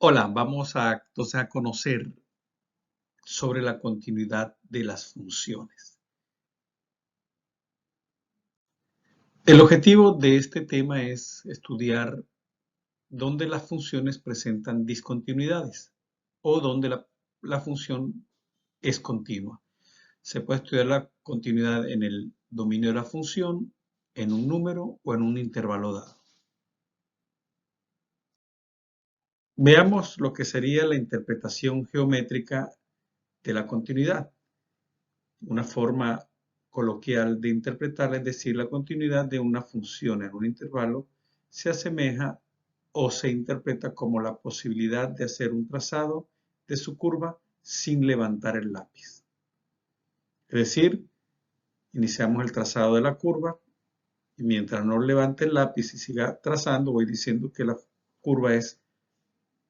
Hola, vamos entonces a conocer sobre la continuidad de las funciones. El objetivo de este tema es estudiar dónde las funciones presentan discontinuidades o dónde la función es continua. Se puede estudiar la continuidad en el dominio de la función, en un número o en un intervalo dado. Veamos lo que sería la interpretación geométrica de la continuidad. Una forma coloquial de interpretarla, es decir, la continuidad de una función en un intervalo se asemeja o se interpreta como la posibilidad de hacer un trazado de su curva sin levantar el lápiz. Es decir, iniciamos el trazado de la curva y mientras no levante el lápiz y siga trazando, voy diciendo que la curva es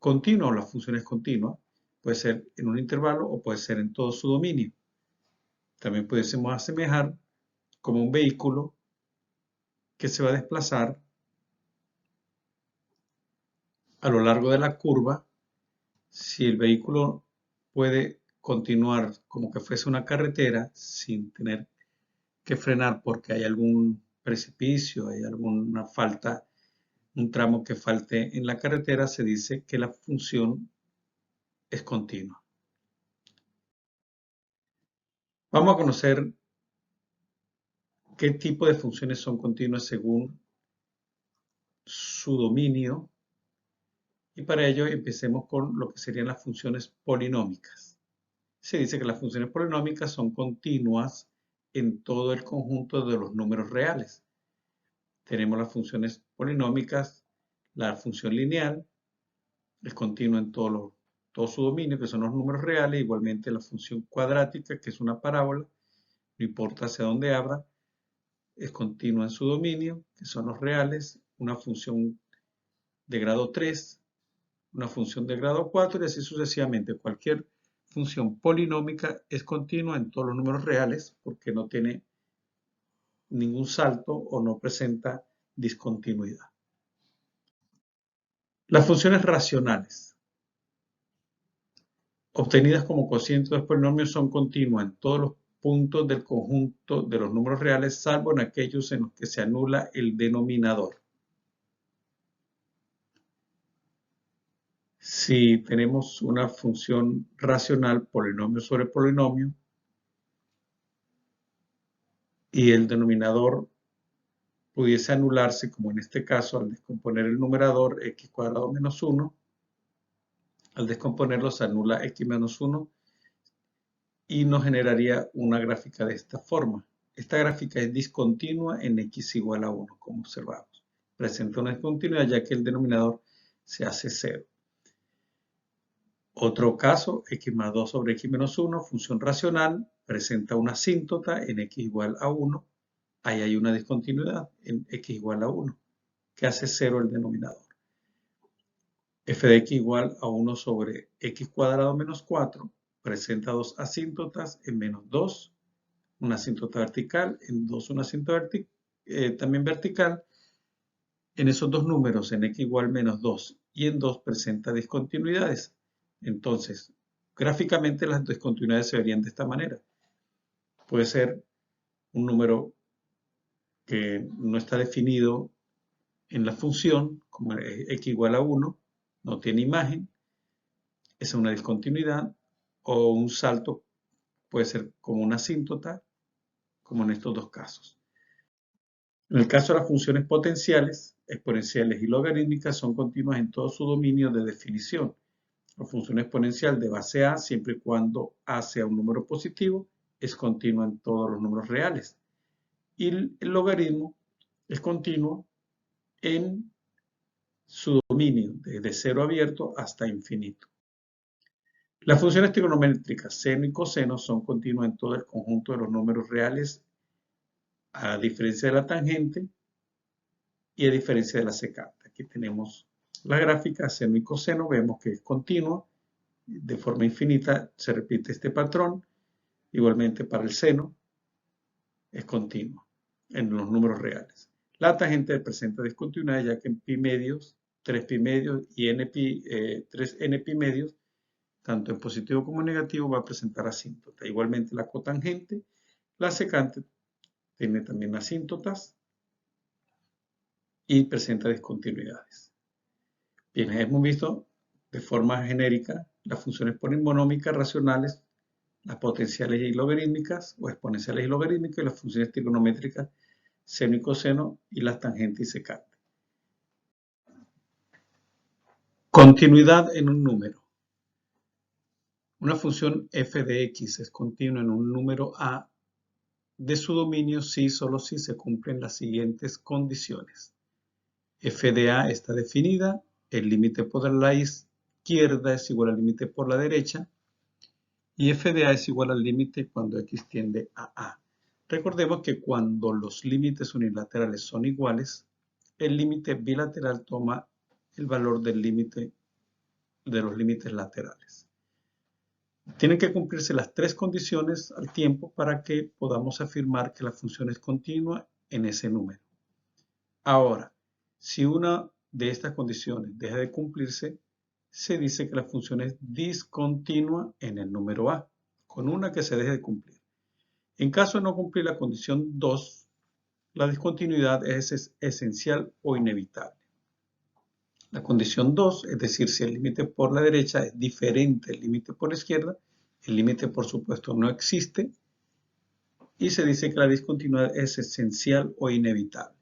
continua o la función es continua. Puede ser en un intervalo o puede ser en todo su dominio. También pudiésemos asemejar como un vehículo que se va a desplazar a lo largo de la curva. Si el vehículo puede continuar como que fuese una carretera sin tener que frenar porque hay algún precipicio, hay alguna falta, un tramo que falte en la carretera, se dice que la función es continua. Vamos a conocer qué tipo de funciones son continuas según su dominio. Y para ello empecemos con lo que serían las funciones polinómicas. Se dice que las funciones polinómicas son continuas en todo el conjunto de los números reales. Tenemos las funciones polinómicas, la función lineal es continua en todo su dominio, que son los números reales, igualmente la función cuadrática, que es una parábola, no importa hacia dónde abra, es continua en su dominio, que son los reales, una función de grado 3, una función de grado 4 y así sucesivamente. Cualquier función polinómica es continua en todos los números reales porque no tiene ningún salto o no presenta discontinuidad. Las funciones racionales obtenidas como cocientes de los polinomios son continuas en todos los puntos del conjunto de los números reales, salvo en aquellos en los que se anula el denominador. Si tenemos una función racional, polinomio sobre polinomio, y el denominador pudiese anularse, como en este caso, al descomponer el numerador x cuadrado menos 1, al descomponerlo se anula x menos 1 y nos generaría una gráfica de esta forma. Esta gráfica es discontinua en x igual a 1, como observamos. Presenta una discontinuidad ya que el denominador se hace 0. Otro caso, x más 2 sobre x menos 1, función racional, presenta una asíntota en x igual a 1. Ahí hay una discontinuidad en x igual a 1, que hace 0 el denominador. F de x igual a 1 sobre x cuadrado menos 4 presenta dos asíntotas en menos 2, una asíntota vertical, en 2 una asíntota también vertical. En esos dos números, en x igual menos 2 y en 2 presenta discontinuidades. Entonces, gráficamente las discontinuidades se verían de esta manera. Puede ser un número que no está definido en la función, como x igual a 1, no tiene imagen, es una discontinuidad, o un salto puede ser como una asíntota, como en estos dos casos. En el caso de las funciones potenciales, exponenciales y logarítmicas son continuas en todo su dominio de definición. La función exponencial de base a, siempre y cuando a sea un número positivo, es continua en todos los números reales. Y el logaritmo es continuo en su dominio, desde cero abierto hasta infinito. Las funciones trigonométricas seno y coseno son continuas en todo el conjunto de los números reales, a diferencia de la tangente y a diferencia de la secante. Aquí tenemos la gráfica seno y coseno, vemos que es continua, de forma infinita se repite este patrón. Igualmente para el seno es continuo en los números reales. La tangente presenta discontinuidad ya que en pi medios 3 pi medios y 3 n pi medios, tanto en positivo como en negativo, va a presentar asíntota. Igualmente la cotangente, la secante, tiene también asíntotas y presenta discontinuidades. Bien, hemos visto de forma genérica las funciones polinomómicas racionales, las potenciales y logarítmicas o exponenciales y logarítmicas, y las funciones trigonométricas seno y coseno y las tangentes y secante. Continuidad en un número. Una función f de x es continua en un número a de su dominio si y solo si se cumplen las siguientes condiciones. F de a está definida, el límite por la izquierda es igual al límite por la derecha, y f de a es igual al límite cuando x tiende a a. Recordemos que cuando los límites unilaterales son iguales, el límite bilateral toma el valor del límite de los límites laterales. Tienen que cumplirse las tres condiciones al tiempo para que podamos afirmar que la función es continua en ese número. Ahora, si una de estas condiciones deja de cumplirse, se dice que la función es discontinua en el número a, con una que se deje de cumplir. En caso de no cumplir la condición 2, la discontinuidad es esencial o inevitable. La condición 2, es decir, si el límite por la derecha es diferente del límite por la izquierda, el límite por supuesto no existe, y se dice que la discontinuidad es esencial o inevitable.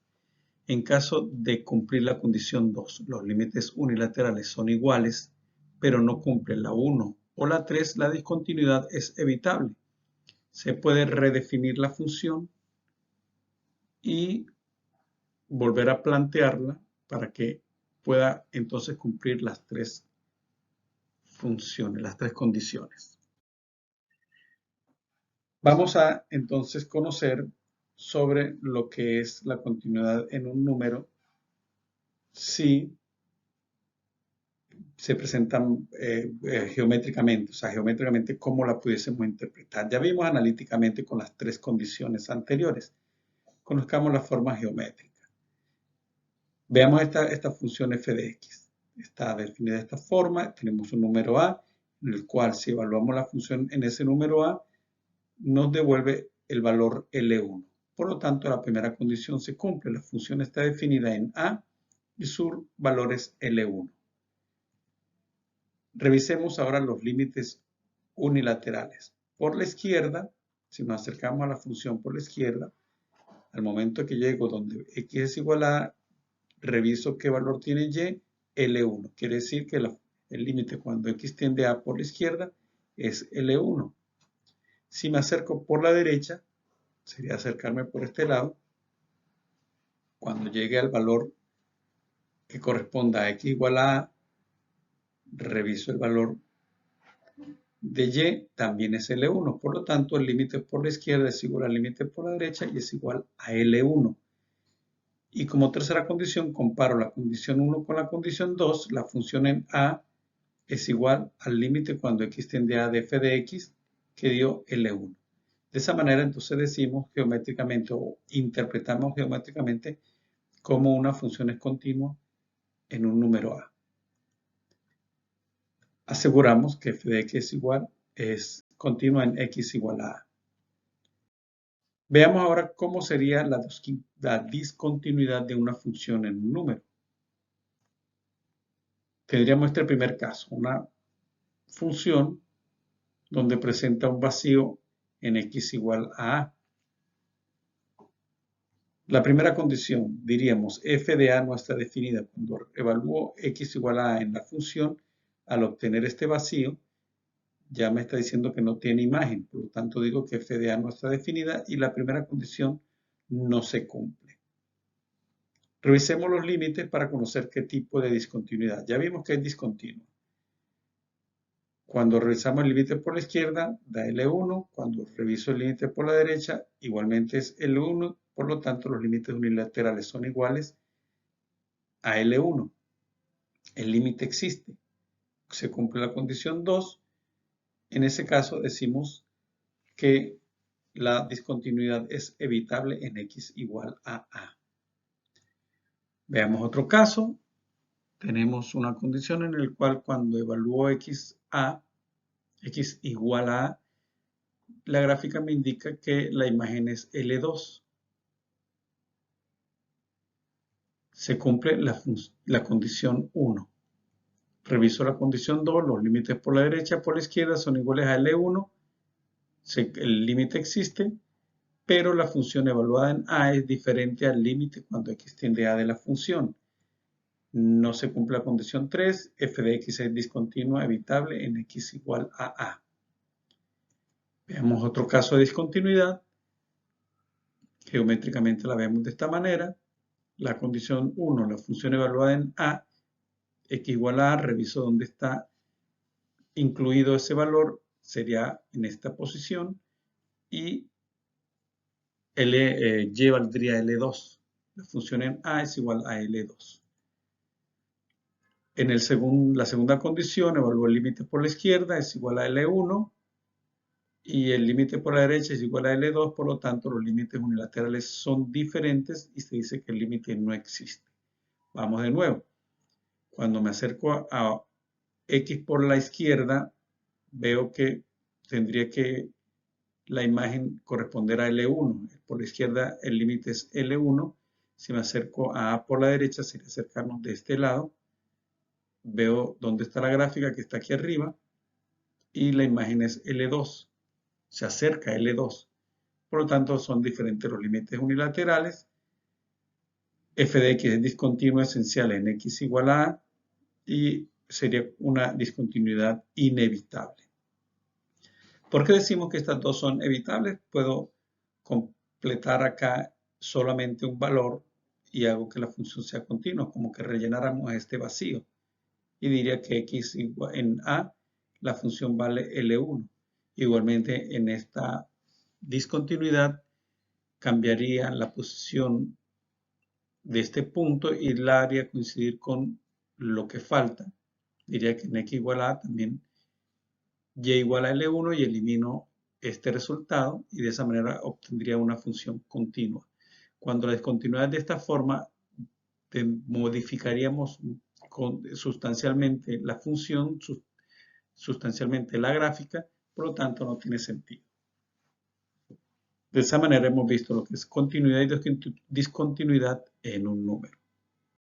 En caso de cumplir la condición 2, los límites unilaterales son iguales, pero no cumplen la 1 o la 3, la discontinuidad es evitable. Se puede redefinir la función y volver a plantearla para que pueda entonces cumplir las tres funciones, las tres condiciones. Vamos a entonces conocer sobre lo que es la continuidad en un número si se presentan geométricamente, o sea, geométricamente cómo la pudiésemos interpretar. Ya vimos analíticamente con las tres condiciones anteriores. Conozcamos la forma geométrica. Veamos esta función f de x. Está definida de esta forma. Tenemos un número a, en el cual si evaluamos la función en ese número a, nos devuelve el valor L1. Por lo tanto, la primera condición se cumple. La función está definida en a y su valor es L1. Revisemos ahora los límites unilaterales. Por la izquierda, si nos acercamos a la función por la izquierda, al momento que llego donde x es igual a, reviso qué valor tiene y, L1. Quiere decir que el límite cuando x tiende a por la izquierda es L1. Si me acerco por la derecha, sería acercarme por este lado. Cuando llegue al valor que corresponda a x igual a, reviso el valor de y, también es L1. Por lo tanto, el límite por la izquierda es igual al límite por la derecha y es igual a L1. Y como tercera condición, comparo la condición 1 con la condición 2. La función en a es igual al límite cuando x tiende a de f de x, que dio L1. De esa manera, entonces decimos geométricamente o interpretamos geométricamente cómo una función es continua en un número a. Aseguramos que f de x es continua en x igual a a. Veamos ahora cómo sería la discontinuidad de una función en un número. Tendríamos este primer caso, una función donde presenta un vacío en x igual a a. La primera condición, diríamos, f de a no está definida. Cuando evalúo x igual a en la función, al obtener este vacío, ya me está diciendo que no tiene imagen. Por lo tanto, digo que f de a no está definida y la primera condición no se cumple. Revisemos los límites para conocer qué tipo de discontinuidad. Ya vimos que es discontinuo. Cuando revisamos el límite por la izquierda, da L1. Cuando reviso el límite por la derecha, igualmente es L1. Por lo tanto, los límites unilaterales son iguales a L1. El límite existe. Se cumple la condición 2. En ese caso, decimos que la discontinuidad es evitable en x igual a a. Veamos otro caso. tenemos una condición en la cual cuando evalúo x igual a, la gráfica me indica que la imagen es L2. Se cumple la condición 1. Reviso la condición 2, los límites por la derecha y por la izquierda son iguales a L1. El límite existe, pero la función evaluada en A es diferente al límite cuando x tiende a de la función. No se cumple la condición 3, f de x es discontinua evitable en x igual a A. Veamos otro caso de discontinuidad. Geométricamente la vemos de esta manera. La condición 1, la función evaluada en A, x igual a A, reviso dónde está incluido ese valor, sería en esta posición, y y valdría L2. La función en A es igual a L2. En la segunda condición, evalúo el límite por la izquierda, es igual a L1, y el límite por la derecha es igual a L2, por lo tanto los límites unilaterales son diferentes y se dice que el límite no existe. Vamos de nuevo. Cuando me acerco a x por la izquierda, veo que tendría que la imagen corresponder a L1. Por la izquierda el límite es L1. Si me acerco a A por la derecha, sería acercarnos de este lado. Veo dónde está la gráfica, que está aquí arriba, y la imagen es L2. Se acerca a L2. Por lo tanto, son diferentes los límites unilaterales. F de x es discontinua esencial en x igual a A y sería una discontinuidad inevitable. ¿Por qué decimos que estas dos son evitables? Puedo completar acá solamente un valor y hago que la función sea continua, como que rellenáramos este vacío. Y diría que x igual en A, la función vale L1. Igualmente en esta discontinuidad cambiaría la posición de este punto y la haría coincidir con lo que falta. Diría que en x igual a A también y igual a L1 y elimino este resultado y de esa manera obtendría una función continua. Cuando la discontinuidad de esta forma, modificaríamos sustancialmente la función, sustancialmente la gráfica, por lo tanto no tiene sentido. De esa manera hemos visto lo que es continuidad y discontinuidad en un número.